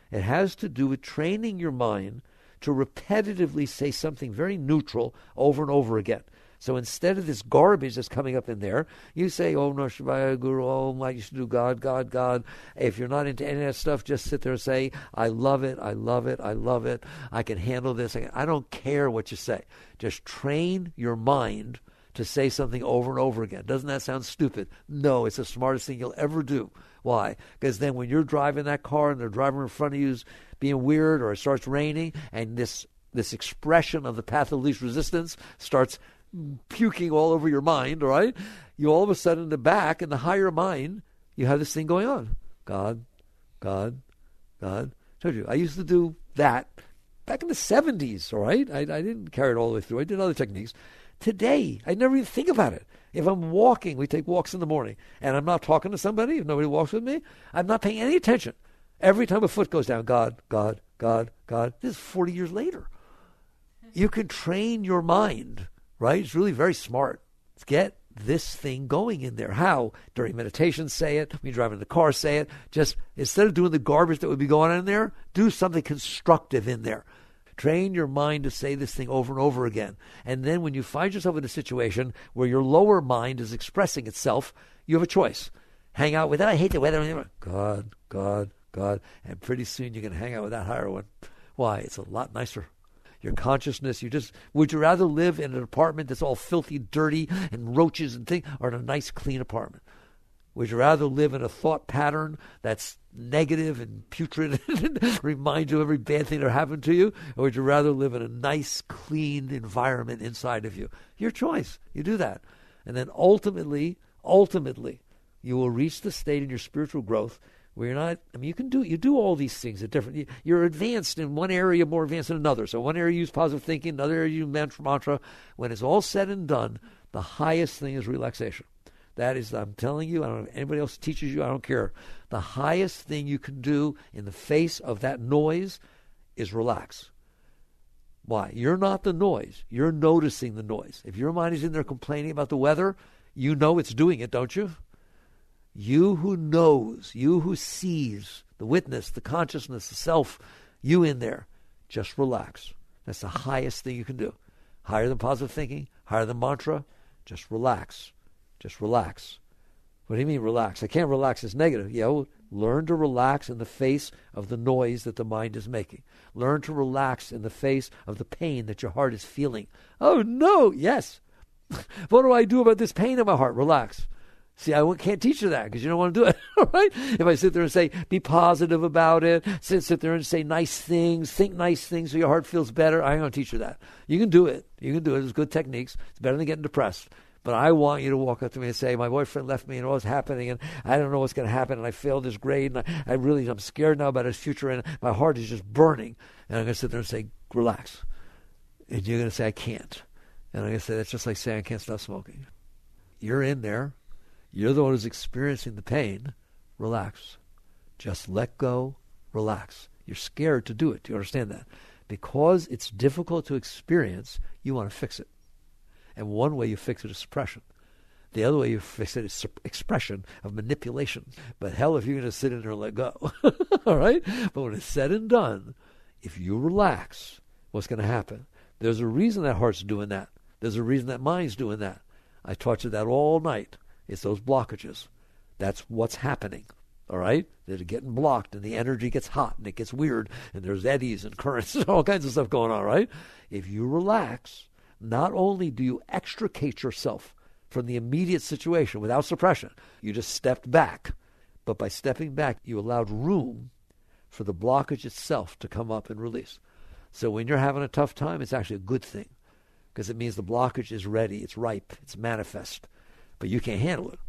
It has to do with training your mind to repetitively say something very neutral over and over again. So instead of this garbage that's coming up in there, you say, Om Namah Shivaya, Guru, Om, I used to do God, God, God. If you're not into any of that stuff, just sit there and say, I love it, I love it, I love it. I can handle this. I don't care what you say. Just train your mind to say something over and over again. Doesn't that sound stupid? No, it's the smartest thing you'll ever do. Why? Because then when you're driving that car and the driver in front of you is being weird or it starts raining and this expression of the path of least resistance starts puking all over your mind, all right? You all of a sudden in the back, in the higher mind, you have this thing going on. God, God, God. I told you, I used to do that back in the 70s, all right? I didn't carry it all the way through. I did other techniques. Today, I never even think about it. If I'm walking, we take walks in the morning, and I'm not talking to somebody, if nobody walks with me, I'm not paying any attention. Every time a foot goes down, God, God, God, God. This is 40 years later. You can train your mind, right? It's really very smart. Let's get this thing going in there. How? During meditation, say it. When you're driving in the car, say it. Just instead of doing the garbage that would be going on in there, do something constructive in there. Train your mind to say this thing over and over again. And then when you find yourself in a situation where your lower mind is expressing itself, you have a choice. Hang out with it. I hate the weather. God, God, God. And pretty soon you can hang out with that higher one. Why? It's a lot nicer. Your consciousness, would you rather live in an apartment that's all filthy, dirty, and roaches and things, or in a nice, clean apartment? Would you rather live in a thought pattern that's negative and putrid and reminds you of every bad thing that happened to you? Or would you rather live in a nice, clean environment inside of you? Your choice. You do that. And then ultimately, you will reach the state in your spiritual growth where you're not, you do all these things at different, you're advanced in one area, more advanced in another. So one area you use positive thinking, another area you use mantra. When it's all said and done, the highest thing is relaxation. That is, I'm telling you, I don't know if anybody else teaches you, I don't care. The highest thing you can do in the face of that noise is relax. Why? You're not the noise. You're noticing the noise. If your mind is in there complaining about the weather, you know it's doing it, don't you? You who knows, you who sees, the witness, the consciousness, the self, you in there, just relax. That's the highest thing you can do. Higher than positive thinking, higher than mantra, just relax. Just relax. What do you mean relax? I can't relax, it's negative. Yeah, well, learn to relax in the face of the noise that the mind is making. Learn to relax in the face of the pain that your heart is feeling. Oh no, yes. What do I do about this pain in my heart? Relax. See, I can't teach you that because you don't want to do it, all right? If I sit there and say, be positive about it, sit there and say nice things, think nice things so your heart feels better, I ain't going to teach you that. You can do it. You can do it. It's good techniques. It's better than getting depressed. But I want you to walk up to me and say, my boyfriend left me and what's happening and I don't know what's going to happen and I failed this grade and I'm scared now about his future and my heart is just burning. And I'm going to sit there and say, relax. And you're going to say, I can't. And I'm going to say, that's just like saying I can't stop smoking. You're in there. You're the one who's experiencing the pain. Relax. Just let go. Relax. You're scared to do it. Do you understand that? Because it's difficult to experience, you want to fix it. And one way you fix it is suppression. The other way you fix it is expression of manipulation. But hell, if you're going to sit in there and let go. All right? But when it's said and done, if you relax, what's going to happen? There's a reason that heart's doing that. There's a reason that mind's doing that. I taught you that all night. It's those blockages. That's what's happening. All right? They're getting blocked and the energy gets hot and it gets weird and there's eddies and currents and all kinds of stuff going on, right? If you relax, not only do you extricate yourself from the immediate situation without suppression, you just stepped back. But by stepping back, you allowed room for the blockage itself to come up and release. So when you're having a tough time, it's actually a good thing because it means the blockage is ready, it's ripe, it's manifest. But you can't handle it.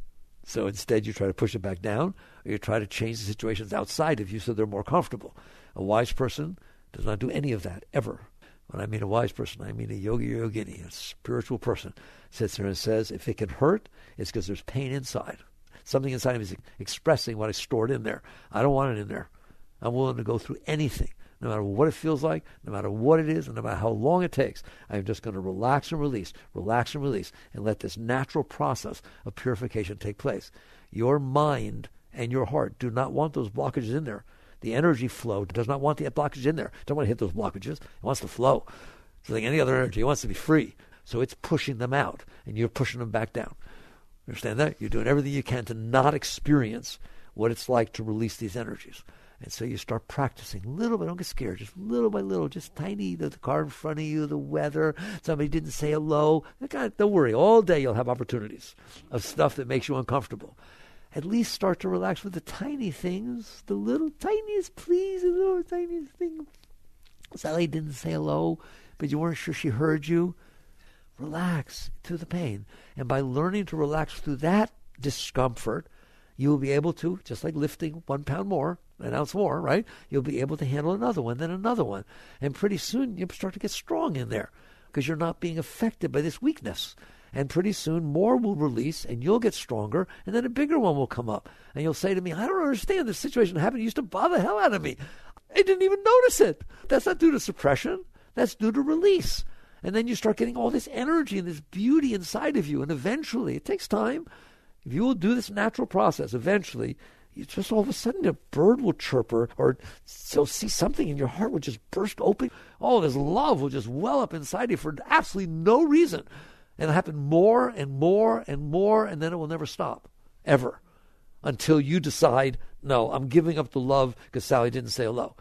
So instead you try to push it back down or you try to change the situations outside of you so they're more comfortable. A wise person does not do any of that, ever. When I mean a wise person, I mean a yogini, a spiritual person. Sits there and says, if it can hurt, it's because there's pain inside. Something inside of me is expressing what I stored in there. I don't want it in there. I'm willing to go through anything. No matter what it feels like, no matter what it is, and no matter how long it takes, I'm just going to relax and release, and let this natural process of purification take place. Your mind and your heart do not want those blockages in there. The energy flow does not want the blockages in there. It doesn't want to hit those blockages. It wants to flow. So like any other energy, it wants to be free. So it's pushing them out, and you're pushing them back down. Understand that? You're doing everything you can to not experience what it's like to release these energies. And so you start practicing little bit. Don't get scared. Just little by little. Just tiny. The car in front of you, the weather. Somebody didn't say hello. God, don't worry. All day you'll have opportunities of stuff that makes you uncomfortable. At least start to relax with the tiny things. The little tiniest, please. The little tiniest thing. Sally didn't say hello, but you weren't sure she heard you. Relax through the pain. And by learning to relax through that discomfort, you will be able to, just like lifting 1 pound more, an ounce more, right? You'll be able to handle another one, then another one. And pretty soon you'll start to get strong in there because you're not being affected by this weakness. And pretty soon more will release and you'll get stronger and then a bigger one will come up. And you'll say to me, I don't understand. This situation happened. It used to bother the hell out of me. I didn't even notice it. That's not due to suppression. That's due to release. And then you start getting all this energy and this beauty inside of you. And eventually, it takes time. If you will do this natural process, eventually, you just all of a sudden a bird will chirp or you'll see something and your heart will just burst open. Oh, this love will just well up inside you for absolutely no reason. And it'll happen more and more and more, and then it will never stop, ever. until you decide, no, I'm giving up the love because Sally didn't say hello.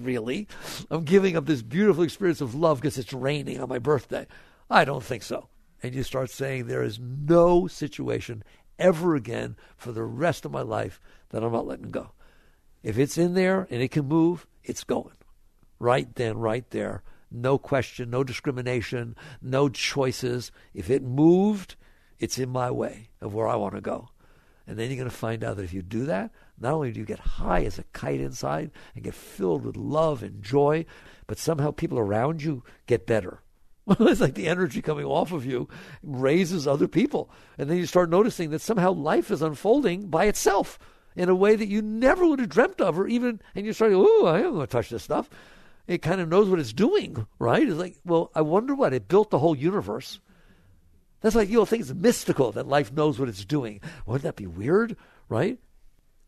Really? I'm giving up this beautiful experience of love because it's raining on my birthday. I don't think so. And you start saying there is no situation ever again for the rest of my life that I'm not letting go. If it's in there and it can move, it's going. Right then, right there. No question, no discrimination, no choices. If it moved, it's in my way of where I want to go. And then you're going to find out that if you do that, not only do you get high as a kite inside and get filled with love and joy, but somehow people around you get better. It's like the energy coming off of you raises other people. And then you start noticing that somehow life is unfolding by itself in a way that you never would have dreamt of, or even, and you start, ooh, I am going to touch this stuff. It kind of knows what it's doing, right? It's like, well, I wonder what, it built the whole universe. That's like, think it's mystical that life knows what it's doing. Wouldn't that be weird, right?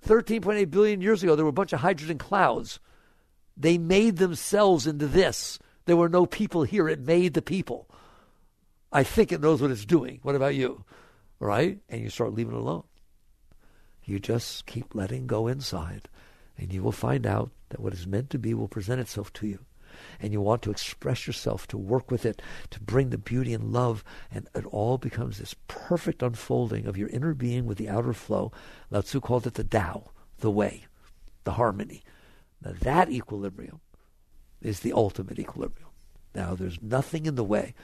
13.8 billion years ago, there were a bunch of hydrogen clouds. They made themselves into this. There were no people here. It made the people. I think it knows what it's doing. What about you? Right? And you start leaving it alone. You just keep letting go inside, and you will find out that what is meant to be will present itself to you. And you want to express yourself, to work with it, to bring the beauty and love, and it all becomes this perfect unfolding of your inner being with the outer flow. Lao Tzu called it the Tao, the way, the harmony. Now that equilibrium is the ultimate equilibrium. Now there's nothing in the way,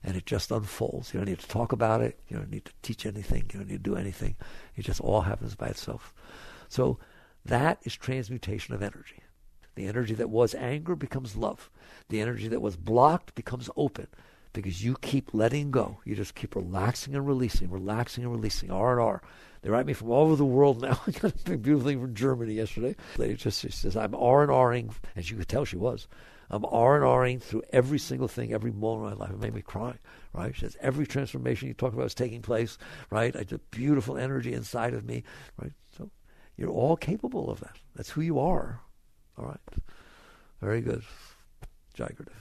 and it just unfolds. You don't need to talk about it. You don't need to teach anything. You don't need to do anything. It just all happens by itself. So that is transmutation of energy. The energy that was anger becomes love. The energy that was blocked becomes open, because you keep letting go. You just keep relaxing and releasing, R&R. They write me from all over the world now. I got a big beautiful thing from Germany yesterday. She says, I'm R&Ring, and she could tell she was. I'm R&Ring through every single thing, every moment of my life. It made me cry, right? She says, every transformation you talk about is taking place, right? I had a beautiful energy inside of me, right? So you're all capable of that. That's who you are. All right. Very good. Jai Gurudev.